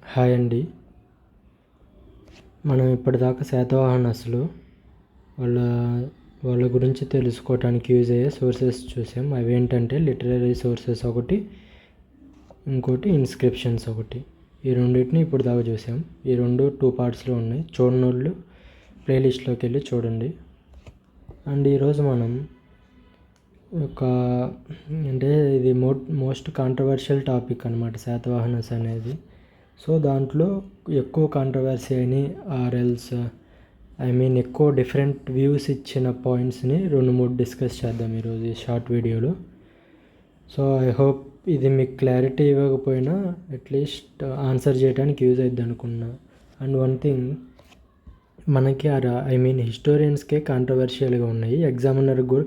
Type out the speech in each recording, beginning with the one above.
Hi అండి. మనం ఇప్పటిదాకా శాతవాహనసులు వాళ్ళ వాళ్ళ గురించి తెలుసుకోవడానికి యూజ్ అయ్యే సోర్సెస్ చూసాం. అవి ఏంటంటే లిటరరీ సోర్సెస్ ఒకటి, ఇంకోటి ఇన్స్క్రిప్షన్స్ ఒకటి. ఈ రెండింటిని ఇప్పుడు దాకా చూసాం. ఈ రెండు 2 పార్ట్స్లో ఉన్నాయి. చూడనోళ్ళు ప్లేలిస్ట్లోకి వెళ్ళి చూడండి. అండ్ ఈరోజు మనం ఒక అంటే ఇది మోస్ట్ కాంట్రవర్షియల్ టాపిక్ అనమాట శాతవాహనస్ అనేది. సో దాంట్లో ఎక్కువ కాంట్రవర్సీ అని ఆర్ఎల్స్ ఎక్కువ డిఫరెంట్ వ్యూస్ ఇచ్చిన పాయింట్స్ని 2-3 డిస్కస్ చేద్దాం ఈరోజు ఈ షార్ట్ వీడియోలో. సో ఐ హోప్ ఇది మీకు క్లారిటీ ఇవ్వకపోయినా అట్లీస్ట్ ఆన్సర్ చేయడానికి యూజ్ అవుద్ది అనుకున్నా. అండ్ వన్ థింగ్, మనకి హిస్టోరియన్స్కే కాంట్రవర్షియల్గా ఉన్నాయి, ఎగ్జామినర్కి కూడా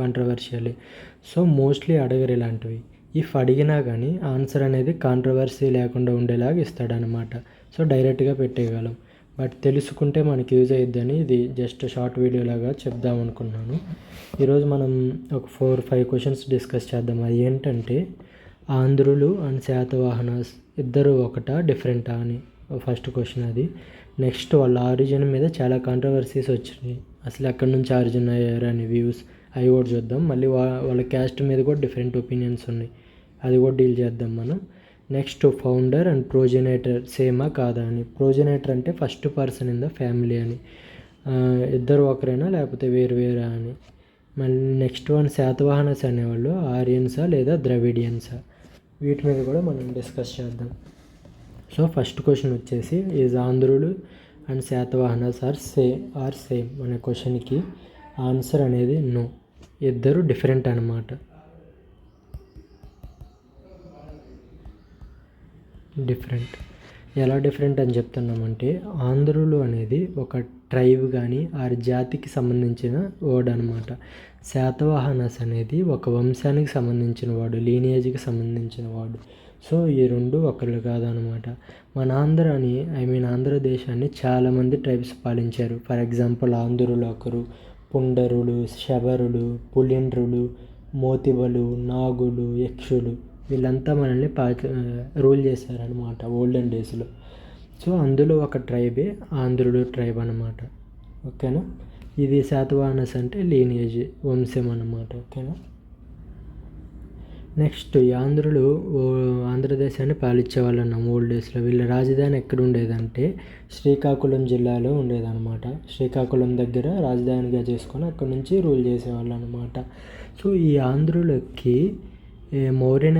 కాంట్రవర్షియలే. సో మోస్ట్లీ అడగరు ఇలాంటివి. ఇఫ్ అడిగినా కానీ ఆన్సర్ అనేది కాంట్రవర్సీ లేకుండా ఉండేలాగా ఇస్తాడనమాట. సో డైరెక్ట్గా పెట్టేయగలం. బట్ తెలుసుకుంటే మనకి యూజ్ అయ్యిద్దని ఇది జస్ట్ షార్ట్ వీడియో లాగా చెప్దాం అనుకున్నాను. ఈరోజు మనం ఒక 4-5 క్వశ్చన్స్ డిస్కస్ చేద్దాం. అది ఏంటంటే, ఆంధ్రులు అండ్ శాతవాహనాస్ ఇద్దరు ఒకటా డిఫరెంటా అని ఫస్ట్ క్వశ్చన్ అది. నెక్స్ట్ వాళ్ళ ఆరిజిన్ మీద చాలా కాంట్రవర్సీస్ వచ్చినాయి. అసలు ఎక్కడి నుంచి ఆరిజిన్ అయ్యారు అని వ్యూస్ అవి కూడా చూద్దాం. మళ్ళీ వాళ్ళ క్యాస్ట్ మీద కూడా డిఫరెంట్ ఒపీనియన్స్ ఉన్నాయి, అది కూడా డీల్ చేద్దాం మనం. నెక్స్ట్ ఫౌండర్ అండ్ ప్రోజెనేటర్ సేమా కాదా అని. ప్రోజెనేటర్ అంటే first person in the family అని, ఇద్దరు ఒకరైనా లేకపోతే వేరువేరా అని. మళ్ళీ నెక్స్ట్ వన్ శాతవాహనస్ అనేవాళ్ళు ఆర్యన్సా లేదా ద్రవిడియన్సా, వీటి మీద కూడా మనం డిస్కస్ చేద్దాం. సో ఫస్ట్ క్వశ్చన్ వచ్చేసి, ఈజ్ ఆంధ్రులు అండ్ శాతవాహనస్ ఆర్ సేమ్ అనే క్వశ్చన్కి ఆన్సర్ అనేది నో, ఇద్దరు డిఫరెంట్ అన్నమాట. డిఫరెంట్ ఎలా డిఫరెంట్ అని చెప్తున్నామంటే, ఆంధ్రులు అనేది ఒక ట్రైబ్ కానీ ఆరు జాతికి సంబంధించిన వర్డ్ అనమాట. శాతవాహనస్ అనేది ఒక వంశానికి సంబంధించిన వాడు, లీనియేజ్కి సంబంధించిన వాడు. సో ఈ రెండు ఒకళ్ళు కాదనమాట. మన ఆంధ్రాని ఆంధ్రదేశాన్ని చాలామంది ట్రైబ్స్ పాలించారు. ఫర్ ఎగ్జాంపుల్ ఆంధ్రులు ఒకరు, పుండరులు, శబరులు, పులిండ్రులు, మోతిబలు, నాగులు, యక్షులు, వీళ్ళంతా మనల్ని రూల్ చేశారనమాట ఓల్డెన్ డేస్లో. సో అందులో ఒక ట్రైబే ఆంధ్రుడు ట్రైబ్ అనమాట. ఓకేనా. ఇది శాతవాహనస్ అంటే లీనియేజ్, వంశం అన్నమాట. ఓకేనా. నెక్స్ట్, ఈ ఆంధ్రులు ఆంధ్రదేశాన్ని పాలించేవాళ్ళు అన్నాం ఓల్డ్ డేస్లో. వీళ్ళ రాజధాని ఎక్కడ ఉండేదంటే శ్రీకాకుళం జిల్లాలో ఉండేదన్నమాట. శ్రీకాకుళం దగ్గర రాజధానిగా చేసుకొని అక్కడ నుంచి రూల్ చేసేవాళ్ళు అనమాట. సో ఈ ఆంధ్రులకి మౌర్యన్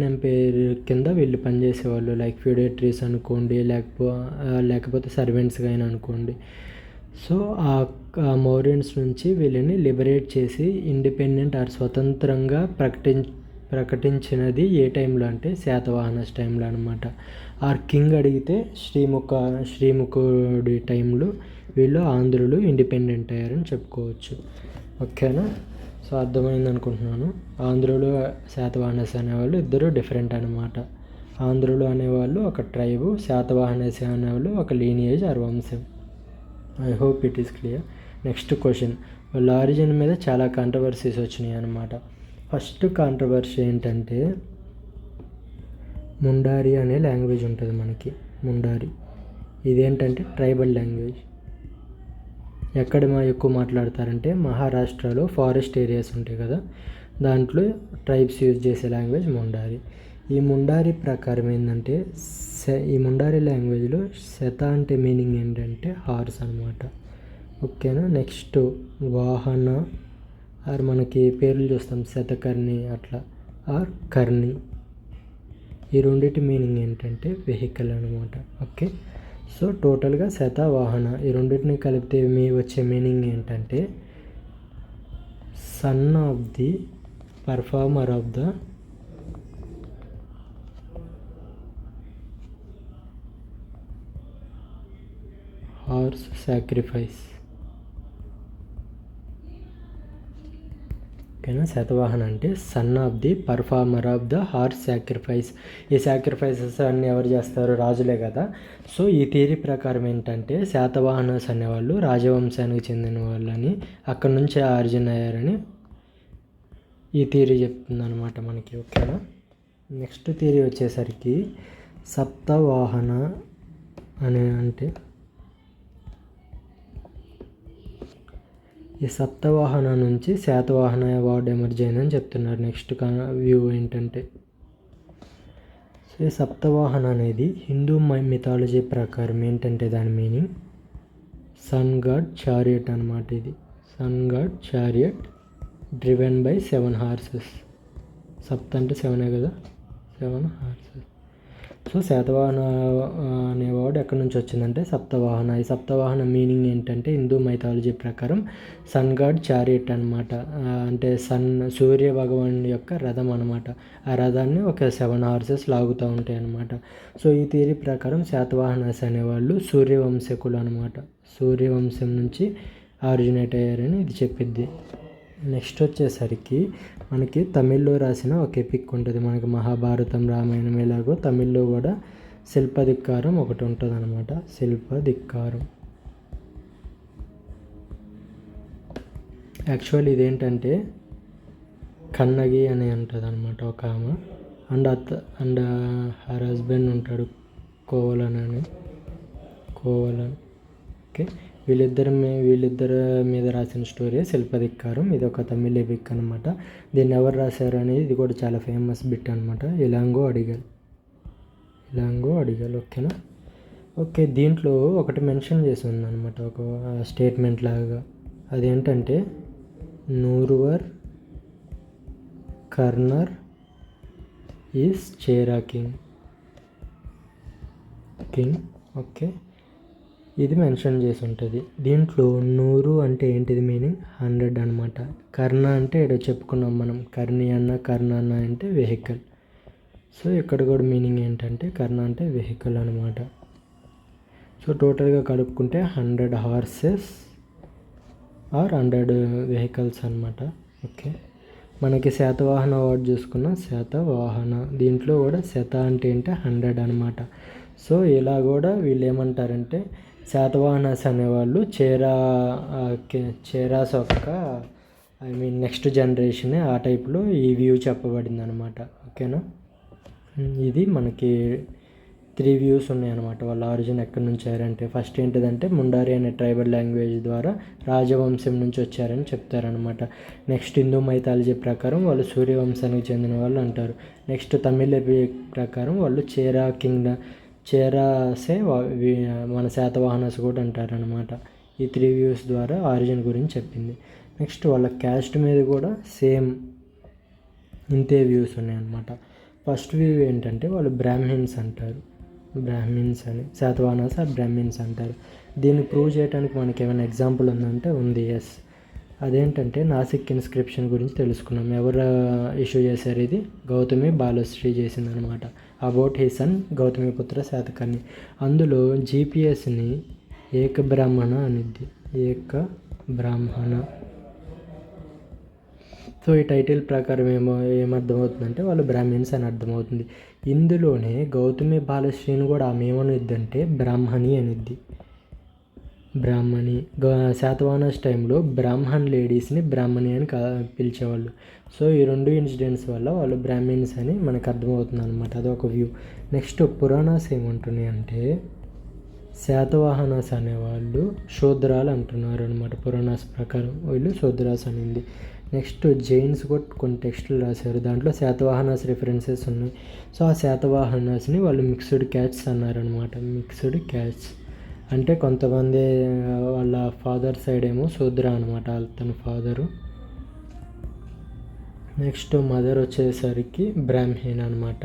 ఎంపైర్ కింద వీళ్ళు పనిచేసేవాళ్ళు. లైక్ ఫ్యూడేటరీస్ అనుకోండి, లేకపోతే సర్వెంట్స్గా అయినా అనుకోండి. సో ఆ మౌర్యన్స్ నుంచి వీళ్ళని లిబరేట్ చేసి ఇండిపెండెంట్ ఆర్ స్వతంత్రంగా ప్రకటించినది ఏ టైంలో అంటే శాతవాహనస్ టైంలో అనమాట. ఆర్ కింగ్ అడిగితే శ్రీముఖుడి టైంలో వీళ్ళు ఆంధ్రులు ఇండిపెండెంట్ అయ్యారని చెప్పుకోవచ్చు. ఓకేనా. సో అర్థమైంది అనుకుంటున్నాను. ఆంధ్రులు శాతవాహనస్ అనేవాళ్ళు ఇద్దరు డిఫరెంట్ అనమాట. ఆంధ్రులు అనేవాళ్ళు ఒక ట్రైబు, శాతవాహనస్ అనేవాళ్ళు ఒక లీనియేజ్ ఆర్ వంశం. I hope it is clear. Next question, వాళ్ళ ఆరిజిన్ మీద చాలా కాంట్రవర్సీస్ వచ్చినాయి అనమాట. ఫస్ట్ కాంట్రవర్సీ ఏంటంటే, ముండారి అనే లాంగ్వేజ్ ఉంటుంది మనకి. ముండారి ఇదేంటంటే ట్రైబల్ లాంగ్వేజ్. ఎక్కడ ఎక్కువ మాట్లాడతారంటే మహారాష్ట్రలో ఫారెస్ట్ ఏరియాస్ ఉంటాయి కదా, దాంట్లో ట్రైబ్స్ యూజ్ చేసే లాంగ్వేజ్ ముండారి. ఈ ముండారి ప్రకారం ఏంటంటే, ఈ ముండారి లాంగ్వేజ్లో శత అంటే మీనింగ్ ఏంటంటే హార్స్ అనమాట. ఓకేనా. నెక్స్ట్ వాహన ఆర్ మనకి పేర్లు చూస్తాం శతకర్ణి అట్లా, ఆర్ కర్ణి. ఈ రెండింటి మీనింగ్ ఏంటంటే వెహికల్ అనమాట. ఓకే. సో టోటల్గా శతవాహన ఈ రెండింటిని కలిపితే వచ్చే మీనింగ్ ఏంటంటే son of the performer of the horse sacrifice. ఓకేనా. శాతవాహన అంటే son of the performer of the horse sacrifice. ఈ సాక్రిఫైసెస్ అన్నీ ఎవరు చేస్తారు? రాజులే కదా. సో ఈ థియరీ ప్రకారం ఏంటంటే శాతవాహనస్ అనేవాళ్ళు రాజవంశానికి చెందిన వాళ్ళని, అక్కడి నుంచి ఆరిజిన్ అయ్యారని ఈ థియరీ చెప్తుంది అనమాట మనకి. ఓకేనా. నెక్స్ట్ థియరీ వచ్చేసరికి సప్తవాహన అంటే ఈ సప్తవాహన నుంచి శాతవాహన అవార్డు ఎమర్జ్ అయిందని చెప్తున్నారు. నెక్స్ట్ వ్యూ ఏంటంటే, సో ఈ సప్తవాహన అనేది హిందూ మిథాలజీ ప్రకారం ఏంటంటే దాని మీనింగ్ సన్ గాడ్ చారియట్ అనమాట. ఇది sun god chariot driven by 7 horses. సప్త అంటే 7 కదా, 7 హార్సెస్. సో శాతవాహన అనేవాడు ఎక్కడి నుంచి వచ్చిందంటే సప్తవాహన. ఈ సప్తవాహన మీనింగ్ ఏంటంటే హిందూ మైథాలజీ ప్రకారం సన్ గాడ్ చారియట్ అనమాట. అంటే సూర్య భగవాన్ యొక్క రథం అనమాట. ఆ రథాన్ని ఒక 7 హార్సెస్ లాగుతూ ఉంటాయి అన్నమాట. సో ఈ థియరీ ప్రకారం శాతవాహనస్ అనేవాళ్ళు సూర్యవంశకులు అనమాట. సూర్యవంశం నుంచి ఆరిజినేట్ అయ్యారని ఇది చెప్పిద్ది. నెక్స్ట్ వచ్చేసరికి మనకి తమిళ్లో రాసిన ఒక ఎపిక్ ఉంటుంది. మనకి మహాభారతం, రామాయణం ఎలాగో తమిళ్లో కూడా శిల్పధిక్కారం ఒకటి ఉంటుంది అనమాట. శిల్పధిక్కారం యాక్చువల్ ఇదేంటంటే కన్నగి అని ఉంటుంది అనమాట ఒక ఆమె. అండ్ హర్ హస్బెండ్ ఉంటాడు కోవలన్. ఓకే, వీళ్ళిద్దరి మీద రాసిన స్టోరీ శిల్పధిక్కారం. ఇది ఒక తమిళ ఎపిక్ అనమాట. దీన్ని ఎవరు రాశారు అనేది ఇది కూడా చాలా ఫేమస్ బిట్ అనమాట. ఇలాంగో అడిగల్. ఓకేనా. ఓకే, దీంట్లో ఒకటి మెన్షన్ చేసి ఉందన్నమాట, ఒక స్టేట్మెంట్ లాగా. అదేంటంటే నూర్వర్ కర్నర్ ఈజ్ చేరా కింగ్. ఓకే, ఇది మెన్షన్ చేసి ఉంటుంది. దీంట్లో 100 అంటే ఏంటిది మీనింగ్ 100 అనమాట. కర్ణ అంటే ఏదో చెప్పుకున్నాం మనం, కర్ణి అన్న అంటే వెహికల్. సో ఇక్కడ కూడా మీనింగ్ ఏంటంటే కర్ణ అంటే వెహికల్ అనమాట. సో టోటల్గా కలుపుకుంటే 100 హార్సెస్ ఆర్ 100 వెహికల్స్ అనమాట. ఓకే, మనకి శాతవాహన అవార్డు చూసుకున్న శాతవాహన, దీంట్లో కూడా శత అంటే ఏంటి 100 అనమాట. సో ఇలా కూడా వీళ్ళు ఏమంటారంటే శాతవాహనస్ అనేవాళ్ళు చేరాస్ యొక్క నెక్స్ట్ జనరేషన్ ఆ టైప్లో ఈ వ్యూ చెప్పబడింది అనమాట. ఓకేనా. ఇది మనకి 3 వ్యూస్ ఉన్నాయన్నమాట. వాళ్ళ ఆరిజిన్ ఎక్కడి నుంచి వచ్చారంటే, ఫస్ట్ ఏంటిదంటే ముండారి అనే ట్రైబల్ లాంగ్వేజ్ ద్వారా రాజవంశం నుంచి వచ్చారని చెప్తారనమాట. నెక్స్ట్ హిందూ మైథాలజీ ప్రకారం వాళ్ళు సూర్యవంశానికి చెందిన వాళ్ళు అంటారు. నెక్స్ట్ తమిళ ప్రకారం వాళ్ళు చేరాసే మన శాతవాహనస్ కూడా అంటారనమాట. ఈ 3 వ్యూస్ ద్వారా ఆరిజిన్ గురించి చెప్పింది. నెక్స్ట్ వాళ్ళ క్యాస్ట్ మీద కూడా సేమ్ ఇంతే వ్యూస్ ఉన్నాయన్నమాట. ఫస్ట్ వ్యూ ఏంటంటే వాళ్ళు బ్రాహ్మిన్స్ అంటారు. బ్రాహ్మిన్స్ అని శాతవాహనస్ బ్రాహ్మిన్స్ అంటారు. దీన్ని ప్రూవ్ చేయడానికి మనకి ఏమైనా ఎగ్జాంపుల్ ఉందంటే ఉంది. ఎస్, అదేంటంటే నాసిక్ ఇన్స్క్రిప్షన్ గురించి తెలుసుకున్నాం. ఎవరు ఇష్యూ చేశారు? ఇది గౌతమి బాలశ్రీ చేసిందనమాట. About he sun Gautamiputra Satakarni. అందులో జీపీఎస్ని ఏక బ్రాహ్మణ అనిద్ది. ఏక బ్రాహ్మణ. సో ఈ టైటిల్ ప్రకారం ఏమర్థమవుతుందంటే వాళ్ళు బ్రాహ్మిన్స్ అని అర్థమవుతుంది. ఇందులోనే గౌతమి బాలశ్రీని కూడా ఆమె ఏమనిద్దంటే బ్రాహ్మణి అనిద్ది. బ్రాహ్మణి. శాతవాహనస్ టైంలో బ్రాహ్మణ్ లేడీస్ని బ్రాహ్మణి అని పిలిచేవాళ్ళు. సో ఈ 2 ఇన్సిడెంట్స్ వల్ల వాళ్ళు బ్రాహ్మిన్స్ అని మనకు అర్థమవుతుంది అనమాట. అదొక వ్యూ. నెక్స్ట్ పురాణాస్ ఏమంటున్నాయి అంటే శాతవాహనస్ అనేవాళ్ళు శూద్రాలు అంటున్నారు అనమాట. పురాణాస్ ప్రకారం వీళ్ళు శూద్రాస్ అనింది. నెక్స్ట్ జైన్స్ కూడా కొన్ని టెక్స్టులు రాశారు. దాంట్లో శాతవాహనస్ రిఫరెన్సెస్ ఉన్నాయి. సో ఆ శాతవాహనస్ని వాళ్ళు మిక్స్డ్ క్యాట్స్ అన్నారనమాట. మిక్స్డ్ క్యాట్స్ అంటే కొంతమంది వాళ్ళ ఫాదర్ సైడ్ ఏమో శూద్ర అనమాట, తన ఫాదరు. నెక్స్ట్ మదర్ వచ్చేసరికి బ్రాహ్మణ్ అనమాట.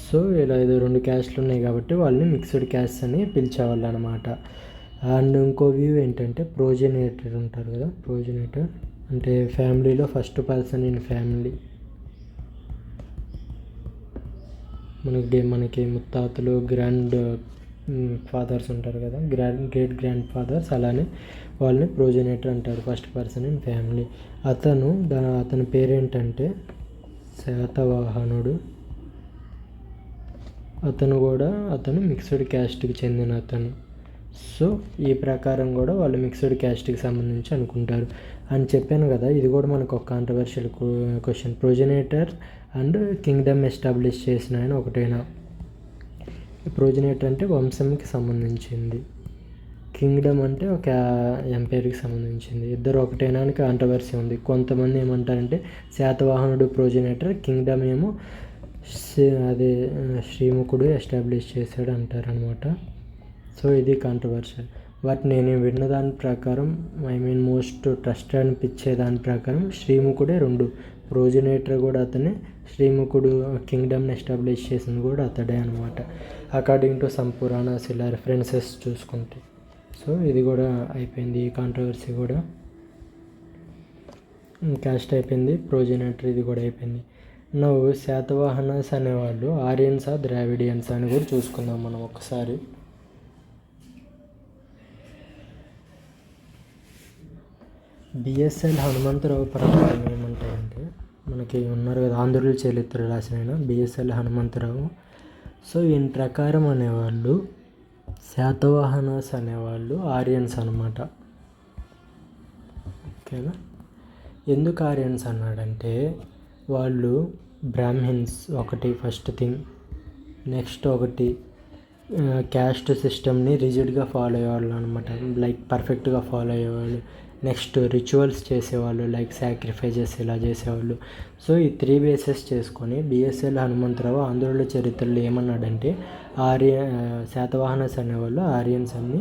సో ఇలా 2 క్యాస్ట్లు ఉన్నాయి కాబట్టి వాళ్ళని మిక్స్డ్ క్యాస్ట్ అని పిలిచేవాళ్ళు అనమాట. అండ్ ఇంకో వ్యూ ఏంటంటే ప్రోజెనేటర్ ఉంటారు కదా. ప్రోజెనేటర్ అంటే ఫ్యామిలీలో ఫస్ట్ పర్సన్ ఇన్ ఫ్యామిలీ. మనకి ముత్తాతలు, గ్రాండ్ ఫాదర్స్ ఉంటారు కదా, గ్రేట్ గ్రాండ్ ఫాదర్స్. అలానే వాళ్ళని ప్రోజెనేటర్ అంటారు, ఫస్ట్ పర్సన్ ఇన్ ఫ్యామిలీ. అతని పేరేంటంటే శాతవాహనుడు. అతను మిక్స్డ్ క్యాస్ట్కి చెందిన అతను. సో ఈ ప్రకారం కూడా వాళ్ళు మిక్స్డ్ క్యాస్ట్కి సంబంధించి అనుకుంటారు అని చెప్పాను కదా. ఇది కూడా మనకు ఒక controversial question. Progenitor and kingdom establish చేసిన ఆయన ఒకటేనా? ప్రోజినేటర్ అంటే వంశంకి సంబంధించింది, కింగ్డమ్ అంటే ఒక ఎంపైర్కి సంబంధించింది. ఇద్దరు ఒకటేనా అని కాంట్రవర్సీ ఉంది. కొంతమంది ఏమంటారంటే శాతవాహనుడు ప్రోజినేటర్, కింగ్డమ్ ఏమో అదే శ్రీముఖుడు ఎస్టాబ్లిష్ చేశాడు అంటారనమాట. సో ఇది కాంట్రవర్షియల్. బట్ నేను విన్న దాని ప్రకారం మోస్ట్ ట్రస్ట్ అనిపించే దాని ప్రకారం శ్రీముఖుడే 2 ప్రోజినేటర్ కూడా అతనే, శ్రీముఖుడు కింగ్డమ్ని ఎస్టాబ్లిష్ చేసింది కూడా అతడే అనమాట, అకార్డింగ్ టు సమ్ పురాణాస్ ఇలా రెఫరెన్సెస్ చూసుకుంటే. సో ఇది కూడా అయిపోయింది, ఈ కాంట్రవర్సీ కూడా క్యాస్ట్ అయిపోయింది. ప్రోజినేటర్ ఇది కూడా అయిపోయింది. నవ్వు శాతవాహనస్ అనేవాళ్ళు ఆర్యన్సా ద్రావిడియన్స్ అని కూడా చూసుకుందాం మనం ఒకసారి. బిఎస్ఎల్ హనుమంతరావు ప్రకారం ఏమంటారంటే, మనకి ఉన్నారు కదా ఆంధ్రుల చరిత్ర రాసిన బిఎస్ఎల్ హనుమంతరావు. సో ఈయన ప్రకారం అనేవాళ్ళు శాతవాహనస్ అనేవాళ్ళు ఆర్యన్స్ అనమాట. ఓకేనా? ఎందుకు ఆర్యన్స్ అన్నాడంటే, వాళ్ళు బ్రాహ్మిన్స్ ఒకటి ఫస్ట్ థింగ్, నెక్స్ట్ ఒకటి క్యాస్ట్ సిస్టమ్ని రిజిడ్గా ఫాలో అయ్యేవాళ్ళు అనమాట, లైక్ పర్ఫెక్ట్గా ఫాలో అయ్యేవాళ్ళు. నెక్స్ట్ రిచువల్స్ చేసేవాళ్ళు, లైక్ సాక్రిఫైజెస్ ఇలా చేసేవాళ్ళు. సో ఈ 3 బేసెస్ చేసుకొని బిఎస్ఎల్ హనుమంతరావు ఆంధ్రుల చరిత్రలో ఏమన్నాడంటే శాతవాహనస్ అనేవాళ్ళు ఆర్యన్స్ అని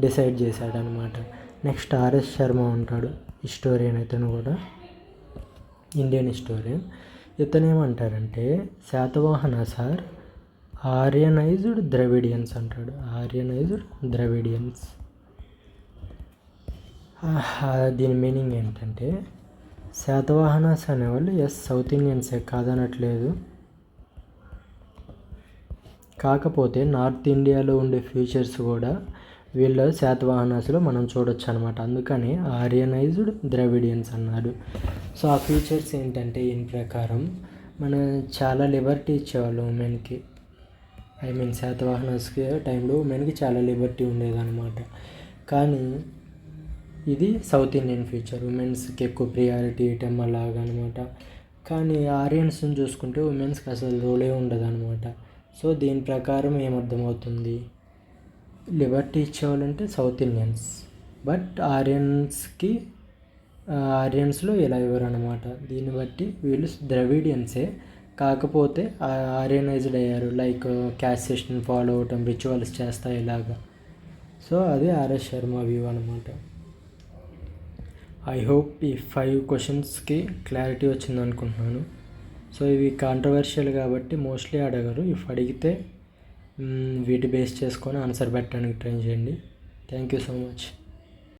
డిసైడ్ చేశాడనమాట. నెక్స్ట్ ఆర్ఎస్ శర్మ ఉంటాడు, హిస్టోరియన్, ఇతను కూడా ఇండియన్ హిస్టోరియన్. ఇతను ఏమంటారంటే శాతవాహనస్ ఆర్ ఆర్యనైజ్డ్ ద్రవిడియన్స్ అంటాడు, ఆర్యనైజ్డ్ ద్రవిడియన్స్. దీని మీనింగ్ ఏంటంటే శాతవాహనస్ అనేవాళ్ళు సౌత్ ఇండియన్సే కాదనట్లేదు, కాకపోతే నార్త్ ఇండియాలో ఉండే ఫీచర్స్ కూడా వీళ్ళ శాతవాహనస్లో మనం చూడొచ్చు అనమాట. అందుకని ఆర్యనైజ్డ్ ద్రవిడియన్స్ అన్నాడు. సో ఆ ఫీచర్స్ ఏంటంటే ఈయన ప్రకారం మనం చాలా లిబర్టీ ఇచ్చేవాళ్ళు ఉమెన్కి, శాతవాహనస్కి టైంలో ఉమెన్కి చాలా లిబర్టీ ఉండేదన్నమాట. కానీ ఇది సౌత్ ఇండియన్ ఫీచర్, ఉమెన్స్కి ఎక్కువ ప్రియారిటీ ఇవ్వటం అలాగా అనమాట. కానీ ఆర్యన్స్ని చూసుకుంటే ఉమెన్స్కి అసలు రోలే ఉండదన్నమాట. సో దీని ప్రకారం ఏమర్థమవుతుంది, లిబర్టీ ఇచ్చేవాళ్ళంటే సౌత్ ఇండియన్స్, బట్ ఆర్యన్స్లో ఇలా ఇవ్వరు అనమాట. దీన్ని బట్టి వీళ్ళు ద్రవిడియన్సే, కాకపోతే ఆర్యనైజ్డ్ అయ్యారు, లైక్ క్యాస్ట్ సిస్టమ్ ఫాలో అవటం, రిచువల్స్ చేస్తా ఇలాగా. సో అది ఆర్ఎస్ శర్మ వ్యూ అనమాట. ఐ హోప్ ఈ 5 క్వశ్చన్స్కి క్లారిటీ వచ్చింది అనుకుంటున్నాను. సో ఇవి కాంట్రవర్షియల్ కాబట్టి మోస్ట్లీ అడగరు. ఇఫ్ అడిగితే వీటి బేస్ చేసుకొని ఆన్సర్ పెట్టడానికి ట్రై చేయండి. Thank you so much.